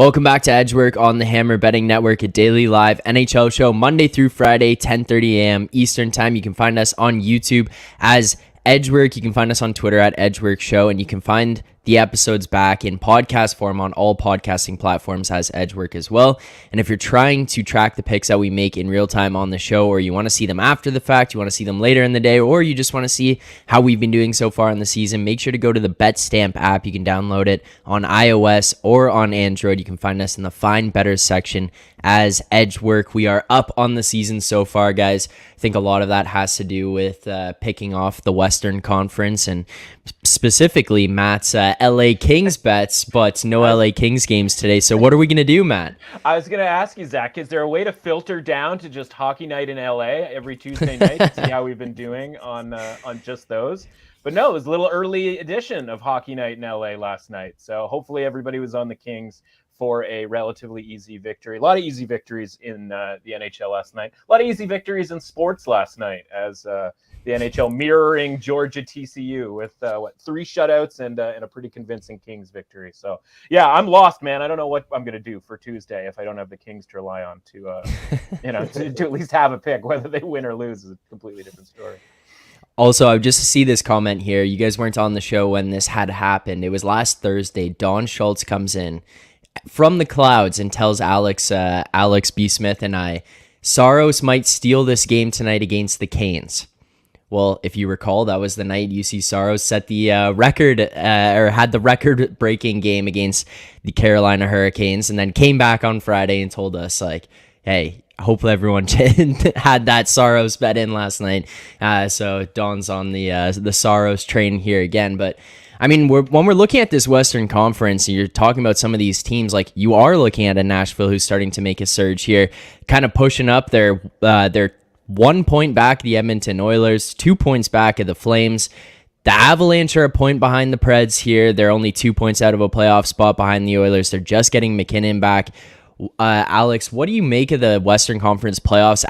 Welcome back to Edgework on the Hammer Betting Network, a daily live NHL show Monday through Friday, 10:30 a.m. Eastern Time. You can find us on YouTube as Edgework. You can find us on Twitter at Edgework Show, and you can find the episodes back in podcast form on all podcasting platforms as Edgework as well. And if you're trying to track the picks that we make in real time on the show, or you want to see them after the fact, you want to see them later in the day, or you just want to see how we've been doing so far in the season, make sure to go to the BetStamp app. You can download it on iOS or on Android. You can find us in the Find Better section as Edgework. We are up on the season so far, guys. I think a lot of that has to do with picking off the Western Conference and specifically Matt's LA Kings bets, but no LA Kings games today. So what are we going to do, Matt? I was going to ask you, Zach, is there a way to filter down to just hockey night in LA every Tuesday night to see how we've been doing on just those? But no, it was a little early edition of hockey night in LA last night. So hopefully everybody was on the Kings for a relatively easy victory. A lot of easy victories in the NHL last night. A lot of easy victories in sports last night as the NHL mirroring Georgia TCU with 3 shutouts and a pretty convincing Kings victory. So yeah, I'm lost, man. I don't know what I'm going to do for Tuesday if I don't have the Kings to rely on to to at least have a pick. Whether they win or lose is a completely different story. Also, I just see this comment here. You guys weren't on the show when this had happened. It was last Thursday. Don Schultz comes in from the clouds and tells Alex B. Smith and I, Saros might steal this game tonight against the Canes. Well, if you recall, that was the night UC Saros set the record or had the record-breaking game against the Carolina Hurricanes, and then came back on Friday and told us, like, hey, hopefully everyone had that Saros bet in last night. So Don's on the Saros train here again, but I mean, when we're looking at this Western Conference, and you're talking about some of these teams, like you are looking at a Nashville who's starting to make a surge here, kind of pushing up. They're 1 point back the Edmonton Oilers, 2 points back of the Flames. The Avalanche are a point behind the Preds here. They're only 2 points out of a playoff spot behind the Oilers. They're just getting McKinnon back. Alex, what do you make of the Western Conference playoffs,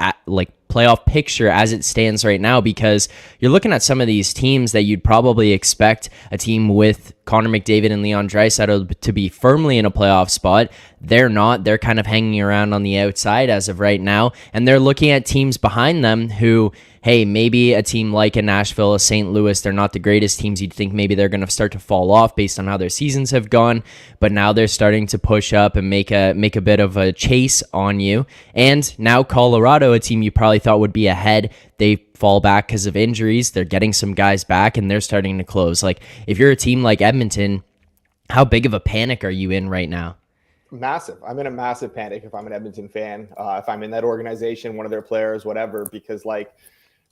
playoff picture as it stands right now? Because you're looking at some of these teams that you'd probably expect a team with Connor McDavid and Leon Draisaitl to be firmly in a playoff spot. They're not. They're kind of hanging around on the outside as of right now, and they're looking at teams behind them who, hey, maybe a team like a Nashville, a St. Louis, they're not the greatest teams. You'd think maybe they're going to start to fall off based on how their seasons have gone, but now they're starting to push up and make a bit of a chase on you. And now Colorado, a team you probably thought would be ahead, they fall back because of injuries. They're getting some guys back, and they're starting to close. Like, if you're a team like Edmonton, how big of a panic are you in right now? Massive. I'm in a massive panic if I'm an Edmonton fan, if I'm in that organization, one of their players, whatever, because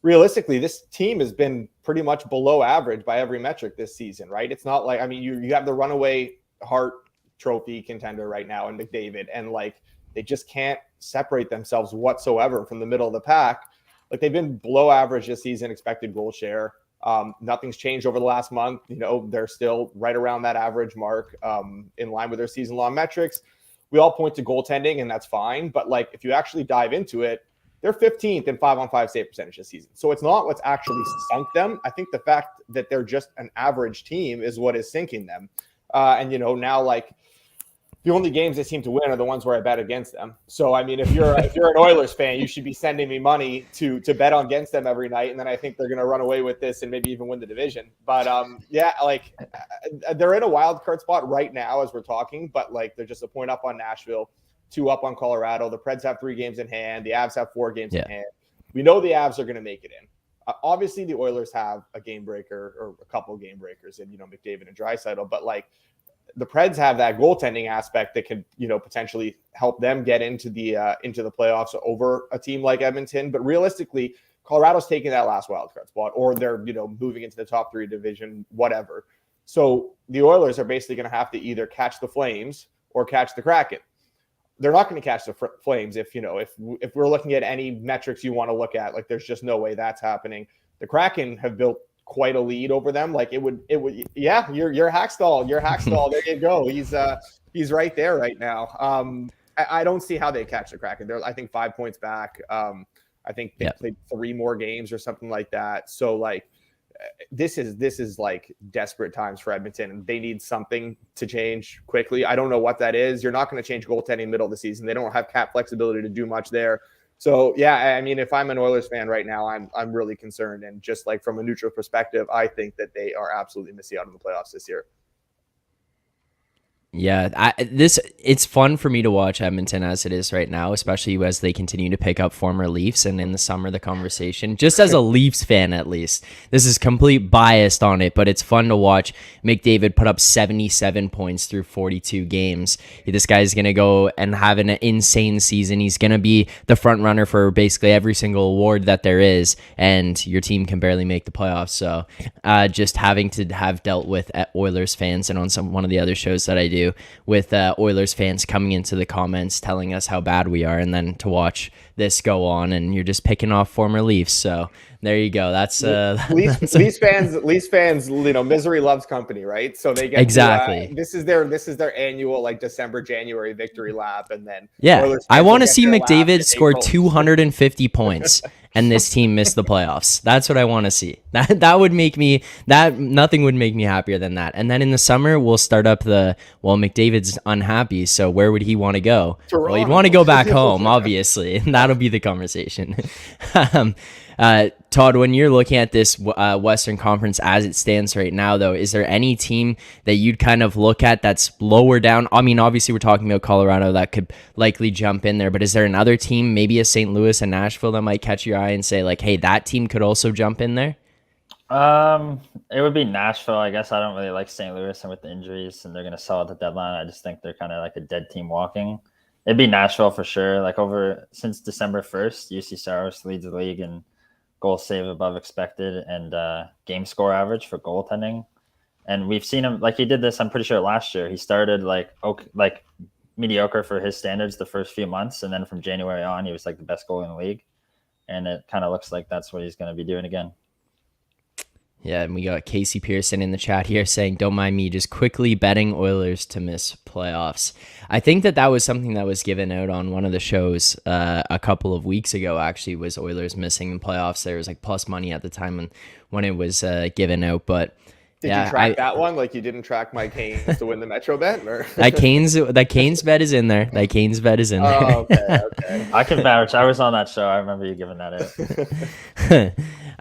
realistically, this team has been pretty much below average by every metric this season, right? It's not like, I mean, you have the runaway Hart Trophy contender right now in McDavid, and they just can't separate themselves whatsoever from the middle of the pack. They've been below average this season, expected goal share. Nothing's changed over the last month. They're still right around that average mark, in line with their season-long metrics. We all point to goaltending, and that's fine. But if you actually dive into it, they're 15th in 5-on-5 save percentage this season. So it's not what's actually sunk them. I think the fact that they're just an average team is what is sinking them. And now the only games they seem to win are the ones where I bet against them. So, I mean, if you're an Oilers fan, you should be sending me money to bet against them every night. And then I think they're going to run away with this and maybe even win the division. But they're in a wild card spot right now as we're talking, but they're just a point up on Nashville, 2 up on Colorado. The Preds have 3 games in hand. The Avs have 4 games in hand. We know the Avs are going to make it in. Obviously, the Oilers have a game breaker or a couple of game breakers in, McDavid and Draisaitl, but the Preds have that goaltending aspect that could, potentially help them get into the playoffs over a team like Edmonton. But realistically, Colorado's taking that last wildcard spot, or they're, moving into the top 3 division, whatever. So the Oilers are basically going to have to either catch the Flames or catch the Kraken. They're not going to catch the Flames if we're looking at any metrics you want to look at. There's just no way that's happening. The Kraken have built quite a lead over them. It would your Hackstall, there you go. He's right there right now. I don't see how they catch the Kraken. They're, I think, 5 points back. I think they played 3 more games or something like that. So this is like desperate times for Edmonton, and they need something to change quickly. I don't know what that is. You're not going to change goaltending middle of the season. They don't have cap flexibility to do much there. So yeah, I mean, if I'm an Oilers fan right now, I'm really concerned. And just like from a neutral perspective, I think that they are absolutely missing out on the playoffs this year. Yeah, it's fun for me to watch Edmonton as it is right now, especially as they continue to pick up former Leafs, and in the summer the conversation, just as a Leafs fan at least, this is complete biased on it, but it's fun to watch McDavid put up 77 points through 42 games. This guy's going to go and have an insane season. He's going to be the front runner for basically every single award that there is, and your team can barely make the playoffs. So just having to have dealt with Oilers fans, and on one of the other shows that I do, with Oilers fans coming into the comments telling us how bad we are, and then to watch this go on, and you're just picking off former Leafs. So there you go. That's Leafs fans. You know, misery loves company, right? So they get exactly. This is their annual like December, January victory lap, and then I want to see McDavid score 250 points. And this team missed the playoffs. That's what I want to see. That would make me nothing would make me happier than that. And then in the summer we'll start up McDavid's unhappy, so where would he want to go? Toronto. Well, he'd want to go back home, obviously. And that'll be the conversation. Todd, when you're looking at this Western Conference as it stands right now, though, is there any team that you'd kind of look at that's lower down? I mean, obviously, we're talking about Colorado that could likely jump in there, but is there another team, maybe a St. Louis and Nashville, that might catch your eye and say, like, hey, that team could also jump in there? It would be Nashville. I guess I don't really like St. Louis, and with the injuries, and they're going to sell at the deadline, I just think they're kind of like a dead team walking. It'd be Nashville for sure. Like since December 1st, UC Saros leads the league in goal save above expected and game score average for goaltending. And we've seen him, like he did this, I'm pretty sure last year. He started like mediocre for his standards the first few months. And then from January on, he was like the best goalie in the league. And it kind of looks like that's what he's going to be doing again. Yeah, and we got Casey Pearson in the chat here saying, don't mind me, just quickly betting Oilers to miss playoffs. I think that was something that was given out on one of the shows a couple of weeks ago, actually, was Oilers missing the playoffs. There was like plus money at the time when it was given out, but Did you track that one? Like you didn't track my Canes to win the Metro bet? Or? That Canes bet is in there. That Canes bet is in there. Oh, okay. I can vouch. I was on that show. I remember you giving that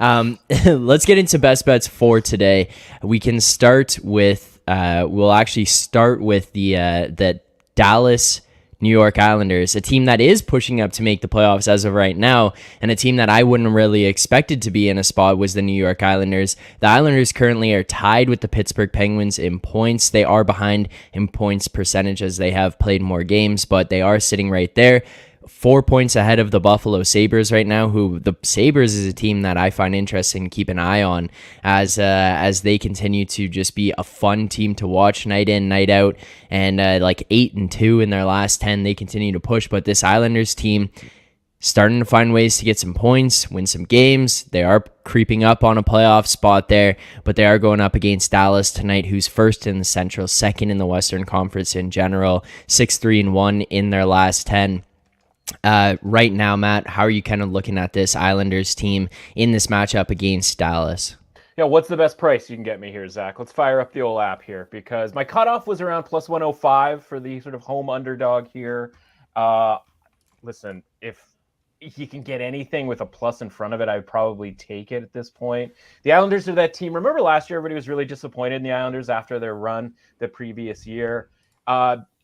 out. Let's get into best bets for today. We can start with we'll actually start with the Dallas New York Islanders, a team that is pushing up to make the playoffs as of right now, and a team that I wouldn't really expected to be in a spot was the New York Islanders. The Islanders currently are tied with the Pittsburgh Penguins in points. They are behind in points percentage as they have played more games, but they are sitting right there. 4 points ahead of the Buffalo Sabres right now, who the Sabres is a team that I find interesting to keep an eye on as they continue to just be a fun team to watch night in, night out, and like 8-2 in their last 10, they continue to push. But this Islanders team starting to find ways to get some points, win some games. They are creeping up on a playoff spot there, but they are going up against Dallas tonight, who's first in the Central, second in the Western Conference in general, 6-3-1 in their last 10. Right now, Matt, how are you kind of looking at this Islanders team in this matchup against Dallas? Yeah, what's the best price you can get me here, Zach? Let's fire up the old app here because my cutoff was around plus 105 for the sort of home underdog here. Listen, if you can get anything with a plus in front of it, I'd probably take it at this point. The Islanders are that team. Remember last year, everybody was really disappointed in the Islanders after their run the previous year.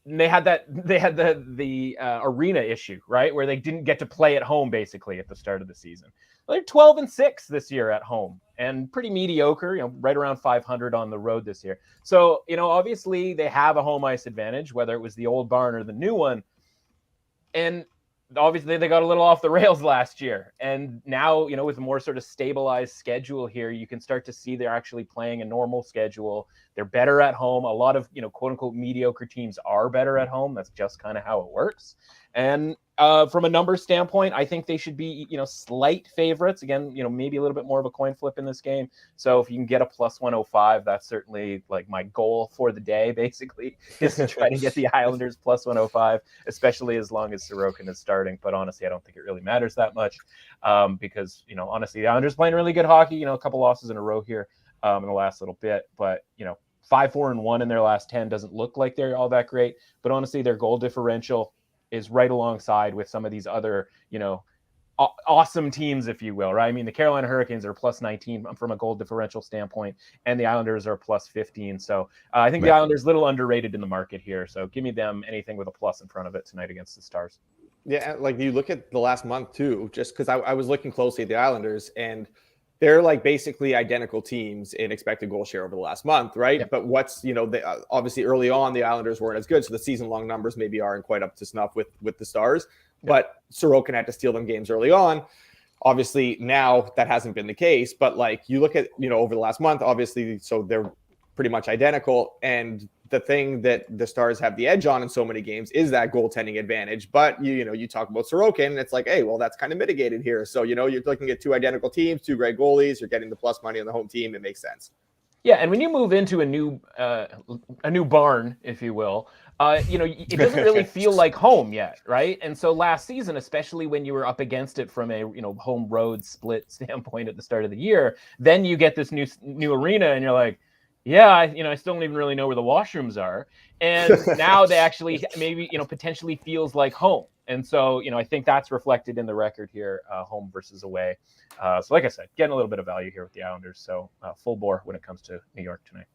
They had the arena issue, right, where they didn't get to play at home basically at the start of the season. Well, they're 12-6 this year at home and pretty mediocre, right around 500 on the road this year. So, obviously they have a home ice advantage, whether it was the old barn or the new one. And obviously they got a little off the rails last year. And now, with a more sort of stabilized schedule here, you can start to see they're actually playing a normal schedule. They're better at home. A lot of, quote unquote, mediocre teams are better at home. That's just kind of how it works. And From a number standpoint, I think they should be, slight favorites. Again, maybe a little bit more of a coin flip in this game. So if you can get a plus 105, that's certainly like my goal for the day, basically, is to try to get the Islanders plus 105, especially as long as Sorokin is starting. But honestly, I don't think it really matters that much because, honestly, the Islanders playing really good hockey, a couple losses in a row here in the last little bit. But, 5-4-1 in their last 10 doesn't look like they're all that great. But honestly, their goal differential is right alongside with some of these other, awesome teams, if you will, right? I mean, the Carolina Hurricanes are plus 19 from a goal differential standpoint, and the Islanders are plus 15. So I think the Islanders a little underrated in the market here. So give me them anything with a plus in front of it tonight against the Stars. Yeah, like you look at the last month too, just because I was looking closely at the Islanders, and they're like basically identical teams in expected goal share over the last month, right? Yeah. But what's, obviously early on, the Islanders weren't as good. So the season-long numbers maybe aren't quite up to snuff with the Stars. Yeah. But Sorokin had to steal them games early on. Obviously, now that hasn't been the case. But like you look at, over the last month, obviously, so they're pretty much identical. And the thing that the Stars have the edge on in so many games is that goaltending advantage. But you talk about Sorokin, and it's like, hey, well, that's kind of mitigated here. So, you're looking at two identical teams, two great goalies, you're getting the plus money on the home team. It makes sense. Yeah, and when you move into a new barn, if you will, it doesn't really feel like home yet, right? And so last season, especially when you were up against it from a home road split standpoint at the start of the year, then you get this new arena, and you're like, yeah, I still don't even really know where the washrooms are. And now they actually maybe, potentially feels like home. And so, I think that's reflected in the record here, home versus away. So like I said, getting a little bit of value here with the Islanders. So full bore when it comes to New York tonight.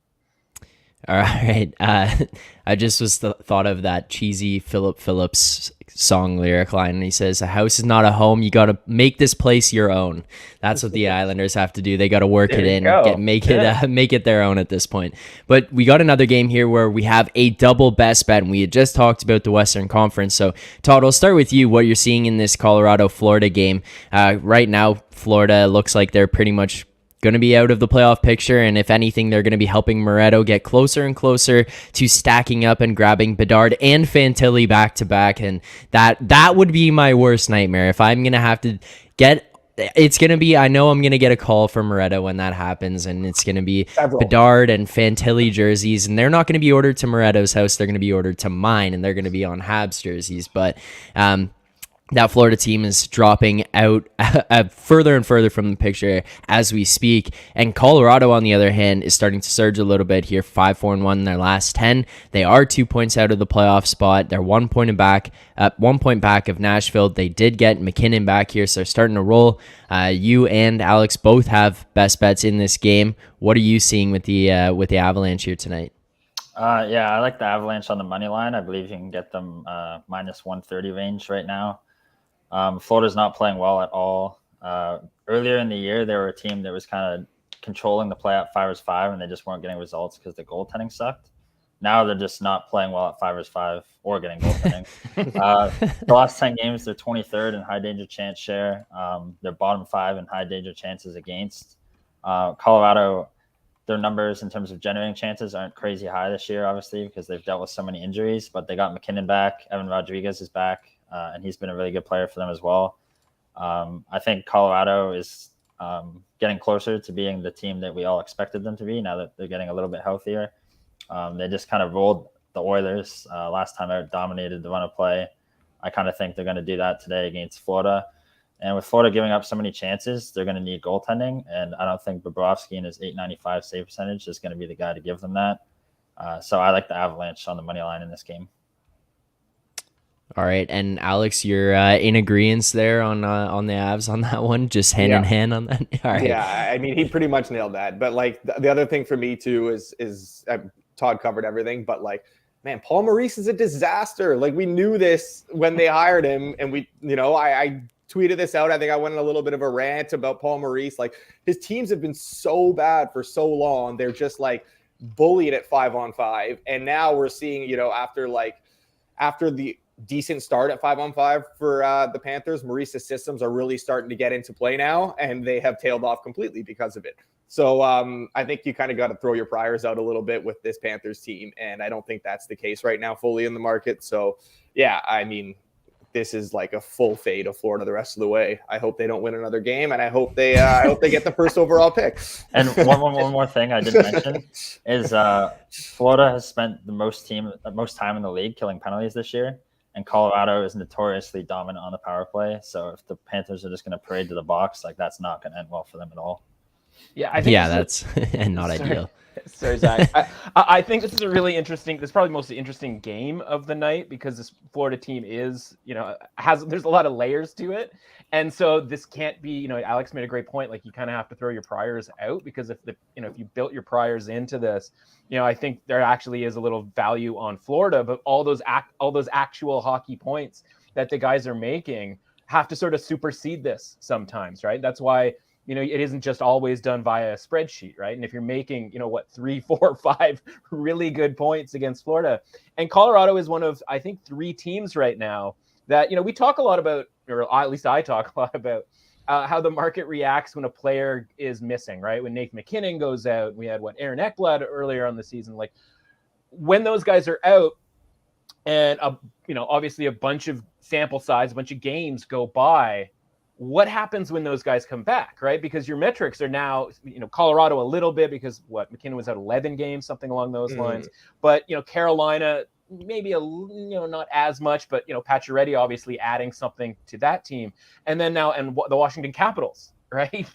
All right. I just was thought of that cheesy Phillips song lyric line, and he says, "A house is not a home. You got to make this place your own." That's what the Islanders have to do. They got to work it in, make it their own at this point. But we got another game here where we have a double best bet, and we had just talked about the Western Conference. So Todd, I'll start with you. What you're seeing in this Colorado-Florida game right now? Florida looks like they're pretty much going to be out of the playoff picture, and if anything, they're going to be helping Moretto get closer and closer to stacking up and grabbing Bedard and Fantilli back to back, and that would be my worst nightmare if I'm going to have to get. It's going to be, I know I'm going to get a call from Moretto when that happens, and it's going to be Bedard and Fantilli jerseys, and they're not going to be ordered to Moretto's house. They're going to be ordered to mine, and they're going to be on Habs jerseys, but that Florida team is dropping out further and further from the picture as we speak. And Colorado, on the other hand, is starting to surge a little bit here, 5-4-1 in their last 10. They are 2 points out of the playoff spot. They're 1 point back of Nashville. They did get McKinnon back here, so they're starting to roll. You and Alex both have best bets in this game. What are you seeing with the Avalanche here tonight? Yeah, I like the Avalanche on the money line. I believe you can get them minus 130 range right now. Florida's not playing well at all. Earlier in the year, they were a team that was kind of controlling the play at 5-5, and they just weren't getting results because the goaltending sucked. Now they're just not playing well at 5-5 or getting goaltending. The last 10 games, they're 23rd in high danger chance share. They're bottom 5 in high danger chances against. Colorado, their numbers in terms of generating chances aren't crazy high this year, obviously, because they've dealt with so many injuries, but they got McKinnon back. Evan Rodriguez is back. And he's been a really good player for them as well. I think Colorado is getting closer to being the team that we all expected them to be now that they're getting a little bit healthier. They just kind of rolled the Oilers last time out, dominated the run of play. I kind of think they're going to do that today against Florida. And with Florida giving up so many chances, they're going to need goaltending. And I don't think Bobrovsky and his .895 save percentage is going to be the guy to give them that. So I like the Avalanche on the money line in this game. All right, and Alex, you're in agreement there on the Avs on that one, just hand in hand on that. All right. Yeah, I mean, he pretty much nailed that. But like the other thing for me too is Todd covered everything. But like, man, Paul Maurice is a disaster. Like we knew this when they hired him, and I tweeted this out. I think I went on a little bit of a rant about Paul Maurice. Like his teams have been so bad for so long. They're just like bullied at 5-on-5, and now we're seeing after the decent start at 5-on-5 for the Panthers, Maurice's systems are really starting to get into play now, and they have tailed off completely because of it. So I think you kind of got to throw your priors out a little bit with this Panthers team, and I don't think that's the case right now fully in the market. So yeah, I mean, this is like a full fade of Florida the rest of the way. I hope they don't win another game, and I hope they get the first overall pick. And one more thing I didn't mention is Florida has spent the most time in the league killing penalties this year, and Colorado is notoriously dominant on the power play. So if the Panthers are just going to parade to the box, like that's not going to end well for them at all. Yeah, I think that's not ideal. Sorry, Zach. I think this is a really interesting. This is probably the most interesting game of the night because this Florida team is, there's a lot of layers to it, and so this can't be. Alex made a great point. Like you kind of have to throw your priors out because if you built your priors into this, I think there actually is a little value on Florida, but all those actual hockey points that the guys are making have to sort of supersede this sometimes, right? That's why. It isn't just always done via a spreadsheet, right? And if you're making, 3, 4, 5 really good points against Florida, and Colorado is one of, I think, 3 teams right now that, we talk a lot about, or at least I talk a lot about how the market reacts when a player is missing, right? When Nathan MacKinnon goes out, we had Aaron Ekblad earlier on the season, like when those guys are out and, obviously a bunch of sample size, a bunch of games go by, what happens when those guys come back, right? Because your metrics are now, Colorado a little bit because McKinnon was out 11 games, something along those lines. But, Carolina, maybe not as much, but, Pacioretty obviously adding something to that team. And then now, the Washington Capitals, right?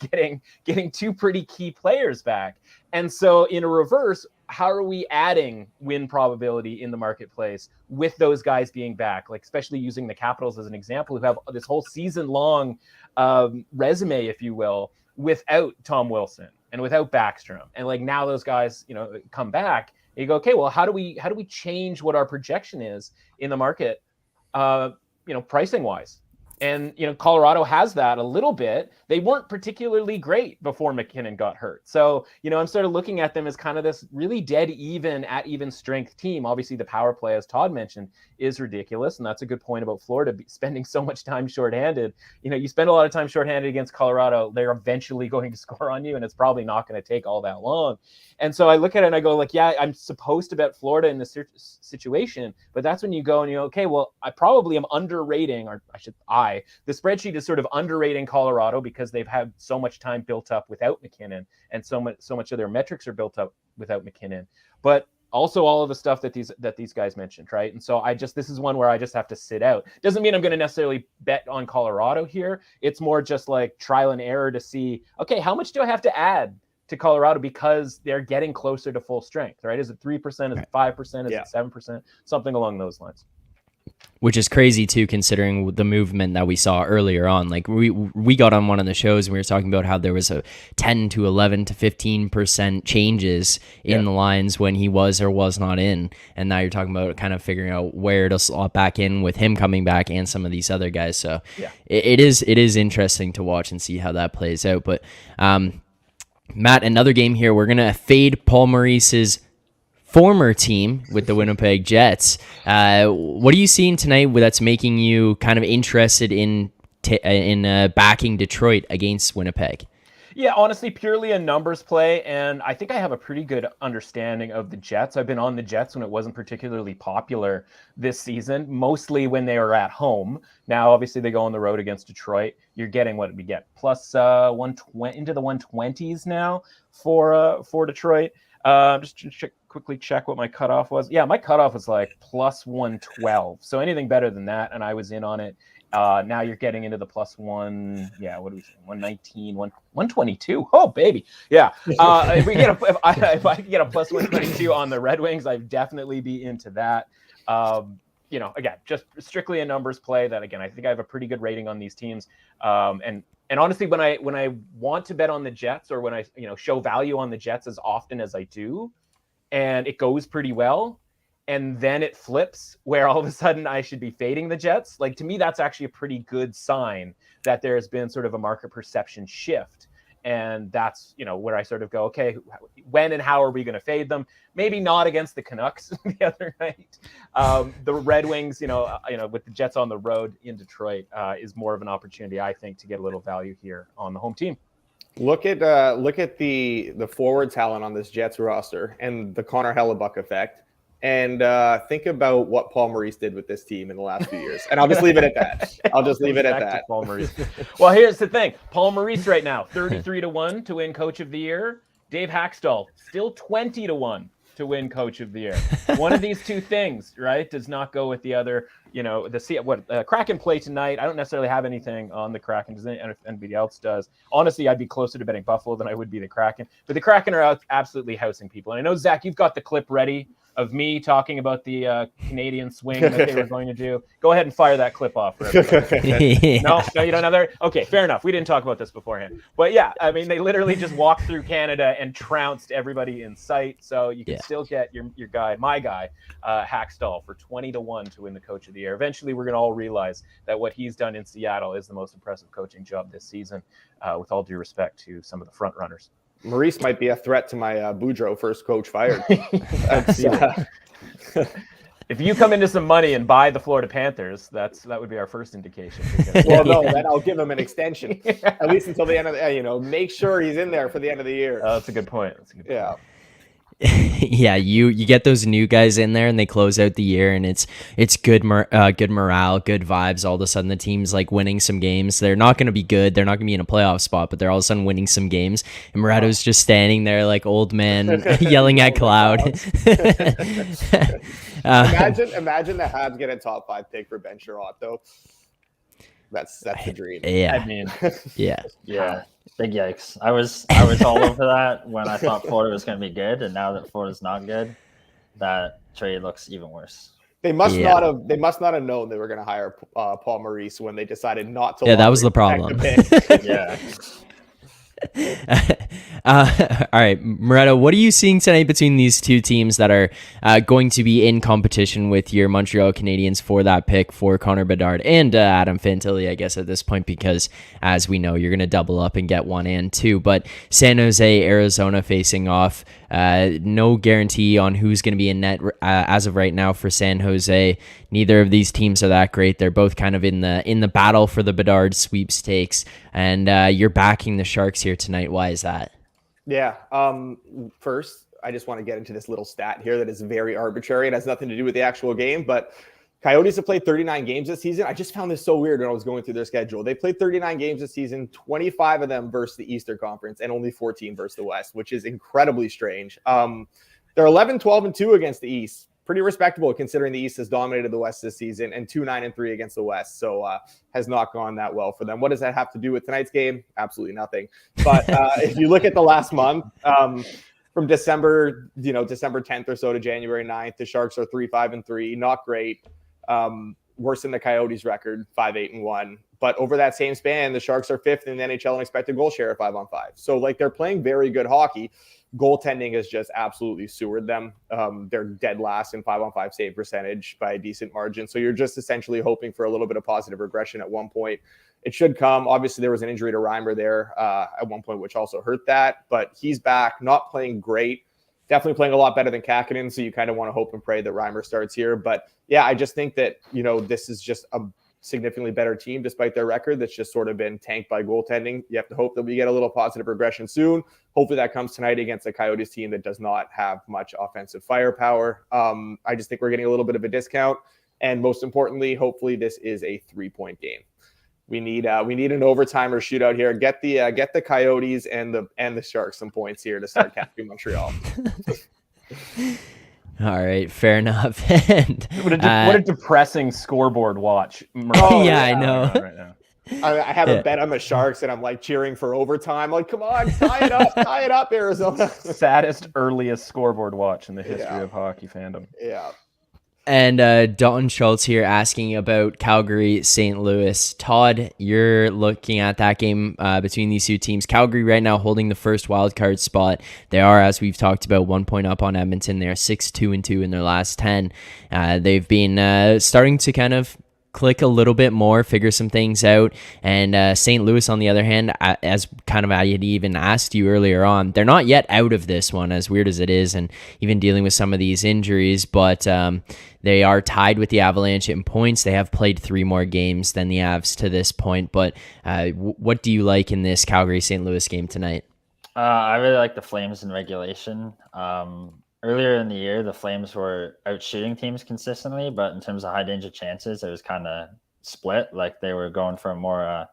Getting 2 pretty key players back. And so in a reverse, how are we adding win probability in the marketplace with those guys being back? Like, especially using the Capitals as an example, who have this whole season long resume, if you will, without Tom Wilson and without Backstrom. And like now those guys, come back and you go, okay, well, how do we change what our projection is in the market, pricing wise? And, Colorado has that a little bit. They weren't particularly great before MacKinnon got hurt. So, I'm sort of looking at them as kind of this really dead even at even strength team. Obviously, the power play, as Todd mentioned, is ridiculous. And that's a good point about Florida spending so much time shorthanded. You spend a lot of time shorthanded against Colorado, they're eventually going to score on you. And it's probably not going to take all that long. And so I look at it and I go like, yeah, I'm supposed to bet Florida in this situation. But that's when you go and you go, okay, well, I probably am underrating, or the spreadsheet is sort of underrating Colorado because they've had so much time built up without MacKinnon, and so much of their metrics are built up without MacKinnon. But also all of the stuff that these guys mentioned, right? And so this is one where I just have to sit out. Doesn't mean I'm going to necessarily bet on Colorado here. It's more just like trial and error to see, okay, how much do I have to add to Colorado because they're getting closer to full strength, right? Is it 3%? Is it 5%? Is it 7%? Something along those lines. Which is crazy too, considering the movement that we saw earlier on. Like we got on one of the shows and we were talking about how there was a 10 to 11 to 15% changes in the lines when he was or was not in. And now you're talking about kind of figuring out where to slot back in with him coming back and some of these other guys. So it is interesting to watch and see how that plays out. But Matt, another game here. We're going to fade Paul Maurice's former team with the Winnipeg Jets. What are you seeing tonight that's making you kind of interested in backing Detroit against Winnipeg? Yeah, honestly, purely a numbers play, and I think I have a pretty good understanding of the Jets. I've been on the Jets when it wasn't particularly popular this season, mostly when they were at home. Now, obviously, they go on the road against Detroit. You're getting what we get, plus 120 into the 120s now for Detroit. Just quickly check what my cutoff was. Yeah, my cutoff was like plus 112. So anything better than that, and I was in on it. Now you're getting into the plus one. Yeah, what do we say? 119, 122. Oh, baby. Yeah. If I can get a plus 122 on the Red Wings, I'd definitely be into that. Again, just strictly a numbers play that, again, I think I have a pretty good rating on these teams. And honestly, when I want to bet on the Jets, or when I show value on the Jets as often as I do, and it goes pretty well, and then it flips where all of a sudden I should be fading the Jets, like, to me, that's actually a pretty good sign that there's been sort of a market perception shift. And that's, where I sort of go, okay, when and how are we going to fade them? Maybe not against the Canucks the other night. The Red Wings, with the Jets on the road in Detroit, is more of an opportunity, I think, to get a little value here on the home team. Look at the forward talent on this Jets roster and the Connor Hellebuck effect. and think about what Paul Maurice did with this team in the last few years. And I'll just leave it at that. I'll just leave it at that. Paul Maurice. Well, here's the thing. Paul Maurice right now, 33-1 to win Coach of the Year. Dave Haxtell, still 20-1 to win Coach of the Year. One of these two things, right, does not go with the other. Kraken play tonight. I don't necessarily have anything on the Kraken. Does anybody else does? Honestly, I'd be closer to betting Buffalo than I would be the Kraken. But the Kraken are absolutely housing people. And I know, Zach, you've got the clip ready of me talking about the Canadian swing that they were going to do. Go ahead and fire that clip off for everybody. No, you don't have that? Okay, fair enough. We didn't talk about this beforehand. But yeah, I mean, they literally just walked through Canada and trounced everybody in sight. So you can still get your guy, my guy, Haxtell, for 20-1 to win the Coach of the Year. Eventually, we're going to all realize that what he's done in Seattle is the most impressive coaching job this season, with all due respect to some of the front runners. Maurice might be a threat to my Boudreaux first coach fired. If you come into some money and buy the Florida Panthers, that would be our first indication. Well, no, then I'll give him an extension, at least until the end of the, make sure he's in there for the end of the year. That's a good point. Yeah. Yeah, you get those new guys in there and they close out the year, and it's good morale, good vibes. All of a sudden the team's like winning some games. They're not going to be good, they're not going to be in a playoff spot, but they're all of a sudden winning some games, and Moretto's just standing there like old man yelling at cloud. Imagine the Habs get a top 5 pick for Ben Sherratt, though. That's the dream. Yeah, I mean, yeah. Big yikes. I was all over that when I thought Florida was going to be good, and now that Florida's not good, that trade looks even worse. They must not have known they were going to hire Paul Maurice when they decided not to. Yeah, that was the problem. Yeah. All right, Moretto, what are you seeing tonight between these two teams that are going to be in competition with your Montreal Canadiens for that pick for Connor Bedard and Adam Fantilli, I guess, at this point, because as we know, you're going to double up and get 1 and 2. But San Jose, Arizona facing off. No guarantee on who's going to be in net as of right now for San Jose. Neither of these teams are that great. They're both kind of in the battle for the Bedard sweepstakes, and you're backing the Sharks here tonight. Why is that? Yeah. First, I just want to get into this little stat here that is very arbitrary and has nothing to do with the actual game, but Coyotes have played 39 games this season. I just found this so weird when I was going through their schedule. They played 39 games this season, 25 of them versus the Eastern Conference and only 14 versus the West, which is incredibly strange. They're 11-12-2 against the East. Pretty respectable considering the East has dominated the West this season, and 2-9-3 against the West. So has not gone that well for them. What does that have to do with tonight's game? Absolutely nothing. But if you look at the last month, from December 10th or so to January 9th, the Sharks are 3-5-3, not great. Worse than the Coyotes record, 5-8-1. But over that same span, the Sharks are 5th in the NHL in expected goal share at 5-on-5. So they're playing very good hockey. Goaltending has just absolutely sewered them. They're dead last in 5-on-5 save percentage by a decent margin. So you're just essentially hoping for a little bit of positive regression at one point. It should come. Obviously, there was an injury to Reimer there at one point, which also hurt that. But he's back, not playing great. Definitely playing a lot better than Kakinen, so you kind of want to hope and pray that Reimer starts here. But yeah, I just think that, this is just a significantly better team despite their record that's just sort of been tanked by goaltending. You have to hope that we get a little positive regression soon. Hopefully that comes tonight against the Coyotes team that does not have much offensive firepower. I just think we're getting a little bit of a discount. And most importantly, hopefully this is a 3-point game. We need an overtime or shootout here. Get the Coyotes and the Sharks some points here to start catching Montreal. All right, fair enough. And, what a depressing scoreboard watch. I know. Right now. I have a bet on the Sharks, and I'm like cheering for overtime. Like, come on, tie it up, Arizona. Saddest, earliest scoreboard watch in the history of hockey fandom. Yeah. And Dalton Schultz here asking about Calgary, St. Louis. Todd, you're looking at that game between these two teams. Calgary right now holding the first wildcard spot. They are, as we've talked about, 1 point up on Edmonton. They're 6-2-2 in their last 10. They've been starting to kind of click a little bit more, figure some things out. And St. Louis, on the other hand, as kind of I had even asked you earlier on, they're not yet out of this one, as weird as it is, and even dealing with some of these injuries, but they are tied with the Avalanche in points. They have played 3 more games than the Avs to this point, but what do you like in this Calgary-St. Louis game tonight? I really like the Flames in regulation. earlier in the year, the Flames were out shooting teams consistently, but in terms of high danger chances, it was kind of split. Like they were going for a more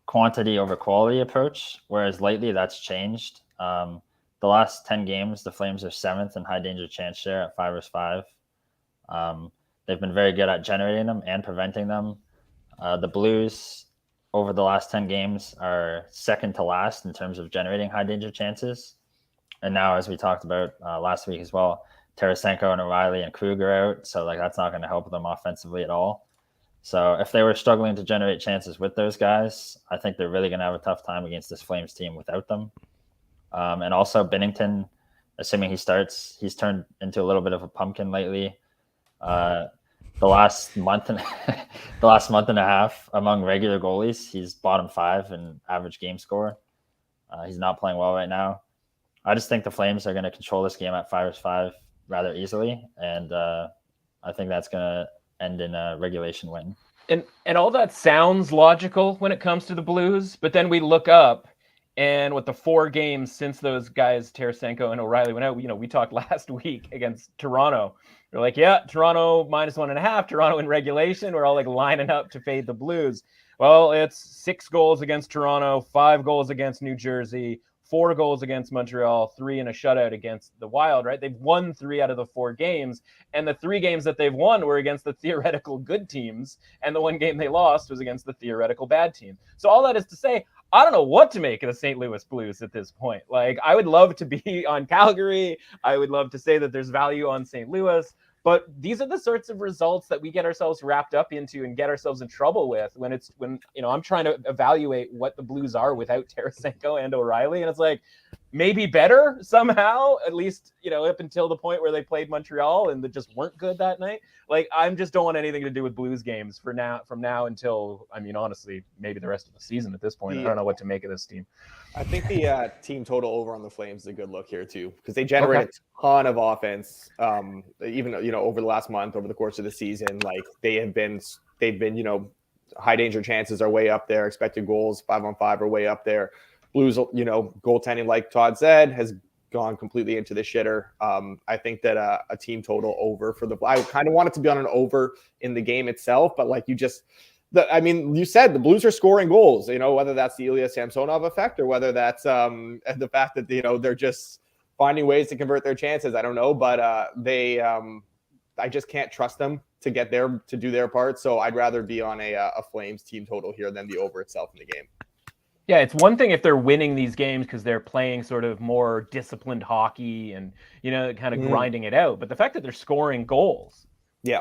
quantity over quality approach, whereas lately that's changed. The last 10 games, the Flames are 7th in high danger chance share at 5-5. They've been very good at generating them and preventing them. The Blues, over the last 10 games, are second to last in terms of generating high danger chances. And now, as we talked about last week as well, Tarasenko and O'Reilly and Kruger out. So like that's not going to help them offensively at all. So if they were struggling to generate chances with those guys, I think they're really going to have a tough time against this Flames team without them. And also Binnington, assuming he starts, he's turned into a little bit of a pumpkin lately. The last month and a half among regular goalies, he's bottom 5 in average game score. He's not playing well right now. I just think the Flames are going to control this game at 5-5 rather easily, and I think that's going to end in a regulation win. And all that sounds logical when it comes to the Blues, but then we look up, and with the 4 games since those guys, Tarasenko and O'Reilly, went out, we talked last week against Toronto. We're like, yeah, Toronto -1.5, Toronto in regulation. We're all like lining up to fade the Blues. Well, it's 6 goals against Toronto, 5 goals against New Jersey, 4 goals against Montreal, 3 in a shutout against the Wild, right? They've won 3 out of the 4 games, and the 3 games that they've won were against the theoretical good teams, and the 1 game they lost was against the theoretical bad team. So all that is to say, I don't know what to make of the St. Louis Blues at this point. Like, I would love to be on Calgary. I would love to say that there's value on St. Louis. But these are the sorts of results that we get ourselves wrapped up into and get ourselves in trouble with when I'm trying to evaluate what the Blues are without Tarasenko and O'Reilly. And it's like, maybe better somehow, at least, up until the point where they played Montreal and they just weren't good that night. Like, I just don't want anything to do with Blues games from now until, honestly, maybe the rest of the season at this point. I don't know what to make of this team. I think the team total over on the Flames is a good look here too, because they generate a ton of offense. Even over the last month, over the course of the season, like they've been high danger chances are way up there. Expected goals 5-on-5 are way up there. Blues, goaltending, like Todd said, has gone completely into the shitter. I think that a team total over I kind of want it to be on an over in the game itself, but like you said the Blues are scoring goals, whether that's the Ilya Samsonov effect or whether that's the fact that, they're just finding ways to convert their chances. I don't know, but I just can't trust them to do their part. So I'd rather be on a Flames team total here than the over itself in the game. Yeah, it's one thing if they're winning these games because they're playing sort of more disciplined hockey and, kind of grinding it out. But the fact that they're scoring goals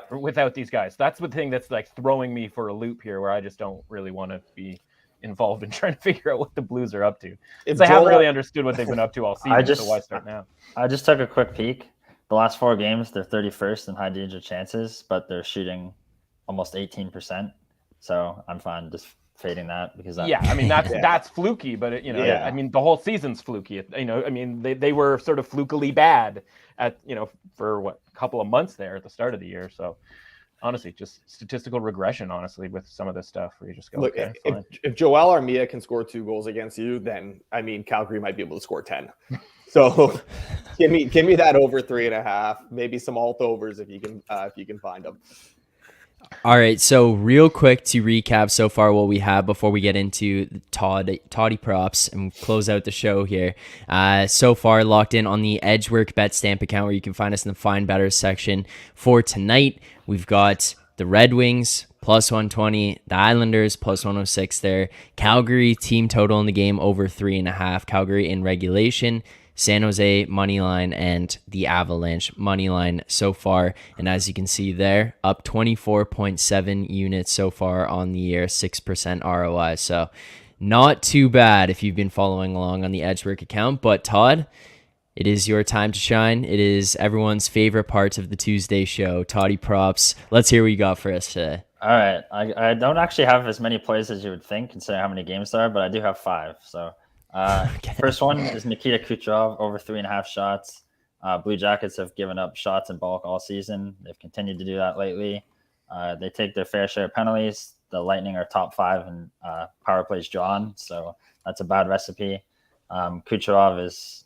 without these guys, that's the thing that's like throwing me for a loop here, where I just don't really want to be involved in trying to figure out what the Blues are up to. Because I haven't really understood what they've been up to all season, so why start now? I just took a quick peek. The last 4 games, they're 31st in high danger chances, but they're shooting almost 18%. So I'm fine just fading that because that's fluky, but the whole season's fluky. They were sort of flukily bad at for a couple of months there at the start of the year. So honestly, just statistical regression, with some of this stuff where you just go, look, if Joel Armia can score 2 goals against you, then Calgary might be able to score 10. So give me that over 3.5, maybe some alt overs if you can find them. All right, so real quick to recap so far what we have before we get into the Toddy props and close out the show here. So far locked in on the Edgework Bet Stamp account, where you can find us in the Find Better section. For tonight, we've got the Red Wings +120, the Islanders +106 there. Calgary team total in the game over 3.5. Calgary in regulation. San Jose money line and the Avalanche money line so far. And as you can see there, up 24.7 units so far on the year, 6% ROI. So not too bad if you've been following along on the Edgework account. But Todd, it is your time to shine. It is everyone's favorite part of the Tuesday show, Toddy props. Let's hear what you got for us today. All right. I don't actually have as many plays as you would think, considering how many games there are, but I do have 5. So first one is Nikita Kucherov over 3.5 shots. Blue Jackets have given up shots in bulk all season. They've continued to do that lately. They take their fair share of penalties. The Lightning are top 5 in power plays drawn, so that's a bad recipe. Kucherov is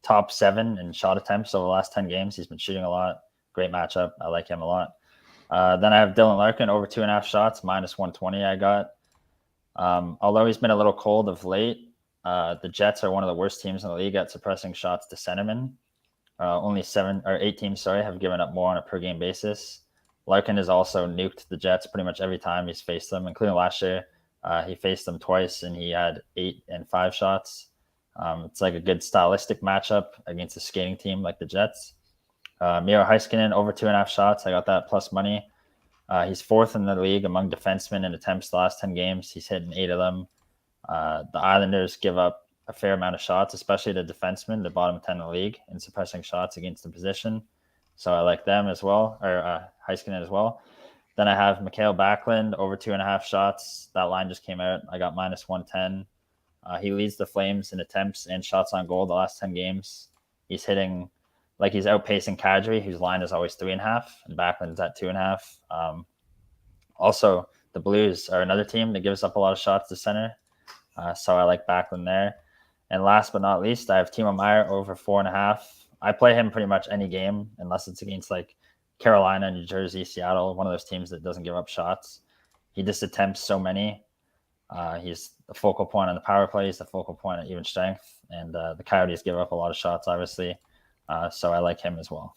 top 7 in shot attempts over the last 10 games. He's been shooting a lot. Great matchup. I like him a lot. Then I have Dylan Larkin over 2.5 shots, -120 I got. Although he's been a little cold of late, the Jets are one of the worst teams in the league at suppressing shots to centermen. Only 7 or 8 teams, have given up more on a per game basis. Larkin has also nuked the Jets pretty much every time he's faced them, including last year. He faced them twice and he had 8 and 5 shots. It's like a good stylistic matchup against a skating team like the Jets. Miro Heiskanen over 2.5 shots. I got that plus money. He's 4th in the league among defensemen in attempts the last 10 games. He's hitting 8 of them. The Islanders give up a fair amount of shots, especially the defensemen, the bottom 10 in the league, in suppressing shots against the position. So I like them as well, or Heiskanen as well. Then I have Mikael Backlund over 2.5 shots. That line just came out. I got -110. He leads the Flames in attempts and shots on goal the last 10 games. He's hitting, like he's outpacing Kadri, whose line is always 3.5, and Backlund's at 2.5. Also, the Blues are another team that gives up a lot of shots to center. So I like Backlund there. And last but not least, I have Timo Meier over 4.5. I play him pretty much any game, unless it's against like Carolina, New Jersey, Seattle, one of those teams that doesn't give up shots. He just attempts so many. He's the focal point on the power play. He's the focal point at even strength. And the Coyotes give up a lot of shots, obviously. So I like him as well.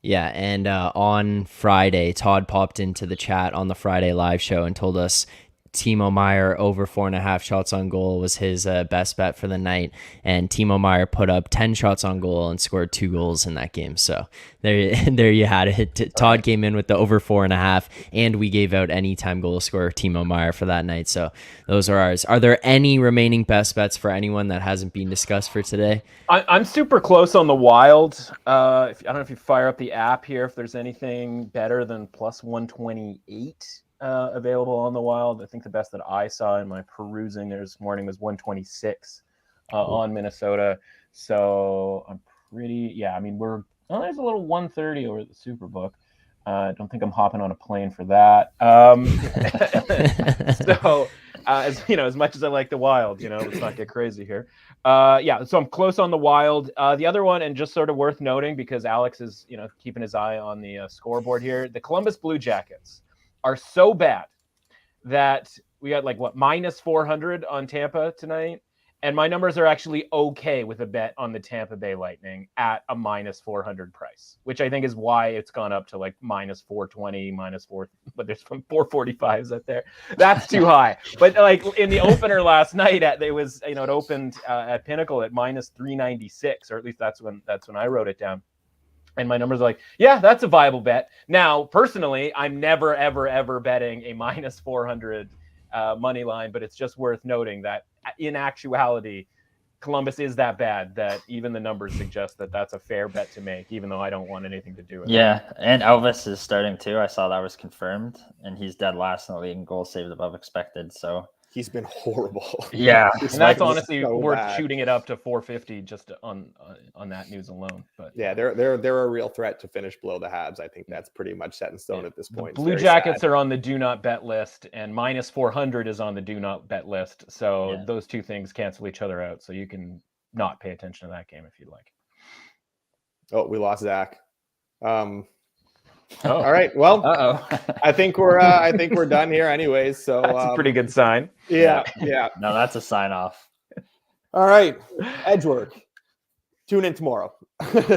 Yeah, and on Friday, Todd popped into the chat on the Friday live show and told us Timo Meier over 4.5 shots on goal was his best bet for the night. And Timo Meier put up 10 shots on goal and scored 2 goals in that game. So there you had it. Todd came in with the over 4.5, and we gave out anytime goal scorer Timo Meier for that night. So those are ours. Are there any remaining best bets for anyone that hasn't been discussed for today? I'm super close on the Wild. I don't know if you fire up the app here, if there's anything better than +128. Available on the Wild. I think the best that I saw in my perusing this morning was 126 on Minnesota. So I'm pretty, I mean, there's a little 130 over at the Superbook. I don't think I'm hopping on a plane for that. So, as much as I like the Wild, let's not get crazy here. So I'm close on the Wild. The other one, and just sort of worth noting because Alex is, keeping his eye on the scoreboard here, the Columbus Blue Jackets are so bad that we got -400 on Tampa tonight. And my numbers are actually okay with a bet on the Tampa Bay Lightning at a -400 price, which I think is why it's gone up to -420, -4, but there's some 445s up there. That's too high. But in the opener last night, it opened at Pinnacle at -396, or at least that's when I wrote it down. And my numbers are that's a viable bet. Now, personally, I'm never, ever, ever betting a -400 money line, but it's just worth noting that in actuality, Columbus is that bad that even the numbers suggest that that's a fair bet to make, even though I don't want anything to do with it. Yeah, and Elvis is starting too. I saw that was confirmed, and he's dead last in the league in goals saved above expected. So he's been horrible. Yeah, and that's honestly so worth bad. Shooting it up to 450 just on that news alone. But yeah, they're a real threat to finish below the Habs. I think that's pretty much set in stone at this point. The Blue Jackets are on the do not bet list, and -400 is on the do not bet list. So those two things cancel each other out. So you can not pay attention to that game if you'd like. Oh, we lost Zach. All right. Well, I think we're done here anyways. So that's a pretty good sign. Yeah. No, that's a sign off. All right. Edgework. Tune in tomorrow.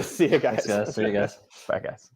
See you guys. Thanks, guys. See you guys. Bye, guys.